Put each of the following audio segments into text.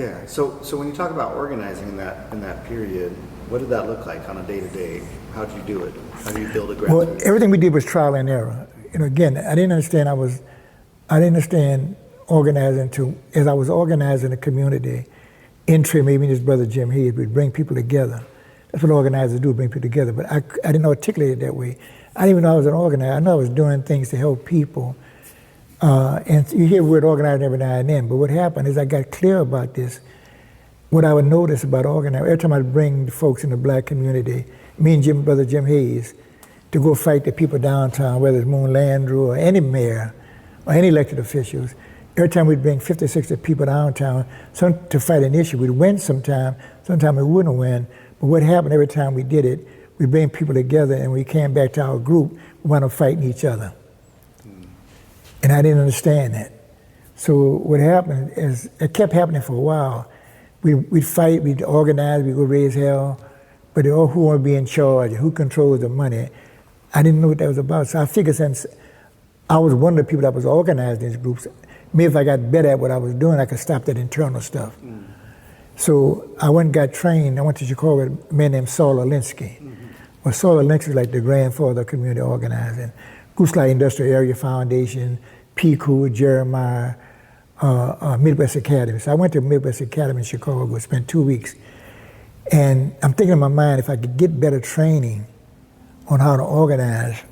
Yeah. So when you talk about organizing in that period, what did that look like on a day to day? How did you do it? How do you build a grassroots? Well, everything we did was trial and error. Again, I didn't understand organizing as I was organizing the community. Entry, maybe his brother Jim Hayes would bring people together. That's what organizers do, bring people together. But I didn't articulate it that way. I didn't even know I was an organizer. I know I was doing things to help people. And you hear the word organizing every now and then, but what happened is I got clear about this. What I would notice about organizing, every time I'd bring the folks in the black community, me and brother Jim Hayes, to go fight the people downtown, whether it's Moon Landrew or any mayor or any elected officials, every time we'd bring 50, 60 people downtown to fight an issue, we'd win sometime we wouldn't win. But what happened every time we did it, we bring people together and we came back to our group, we wound up fighting each other. And I didn't understand that. So what happened is, it kept happening for a while. We'd fight, we'd organize, we'd go raise hell, but who want to be in charge, who controls the money? I didn't know what that was about. So I figured since I was one of the people that was organizing these groups, maybe if I got better at what I was doing, I could stop that internal stuff. So I went and got trained. I went to Chicago with a man named Saul Alinsky. Well, Saul Alinsky was like the grandfather of community organizing. Groups like Industrial Area Foundation, PQ, Jeremiah, Midwest Academy. So I went to Midwest Academy in Chicago, spent 2 weeks. And I'm thinking in my mind, if I could get better training on how to organize,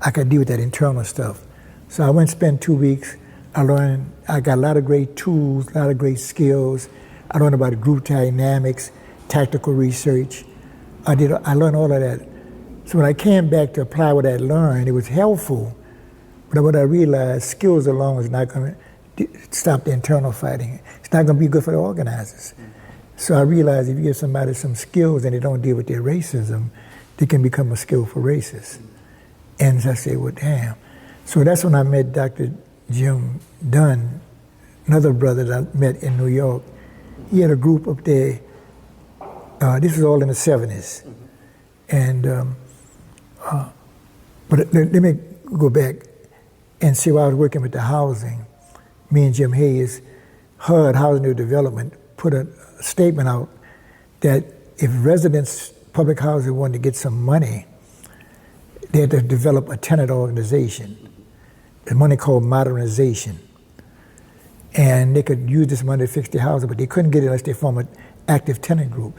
I could deal with that internal stuff. So I went and spent 2 weeks. I got a lot of great tools, a lot of great skills. I learned about group dynamics, tactical research. I learned all of that. So when I came back to apply what I learned, it was helpful. But what I realized, skills alone is not going to stop the internal fighting. It's not going to be good for the organizers. So I realized if you give somebody some skills and they don't deal with their racism, they can become a skillful racist. And I said, well, damn. So that's when I met Dr. Jim Dunn, another brother that I met in New York. He had a group up there. This was all in the 70s. And, but let me go back and see while I was working with the housing. Me and Jim Hayes, HUD, Housing New Development, put a statement out that if residents, public housing wanted to get some money, they had to develop a tenant organization. The money called modernization. And they could use this money to fix their housing, but they couldn't get it unless they formed an active tenant group.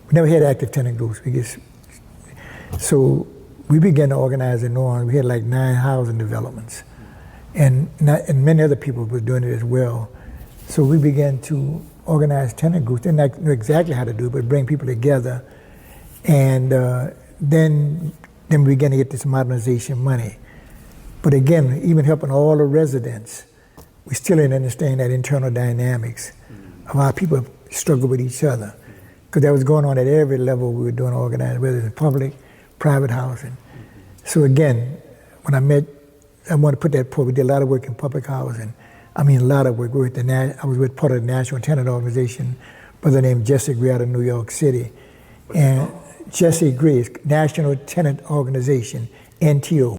We never had active tenant groups. So we began to organize in New Orleans. We had like 9 housing developments. And many other people were doing it as well. So we began to organize tenant groups. Didn't know exactly how to do it, but bring people together. And then we began to get this modernization money. But again, even helping all the residents, we still didn't understand that internal dynamics of how people struggle with each other. Because that was going on at every level we were doing organizing, whether it's public, private housing. So again, when I want to put that forward, we did a lot of work in public housing. I mean, a lot of work. I was with part of the National Tenant Organization, a brother named Jesse Gray out of New York City. And Jesse Gray, National Tenant Organization, NTO.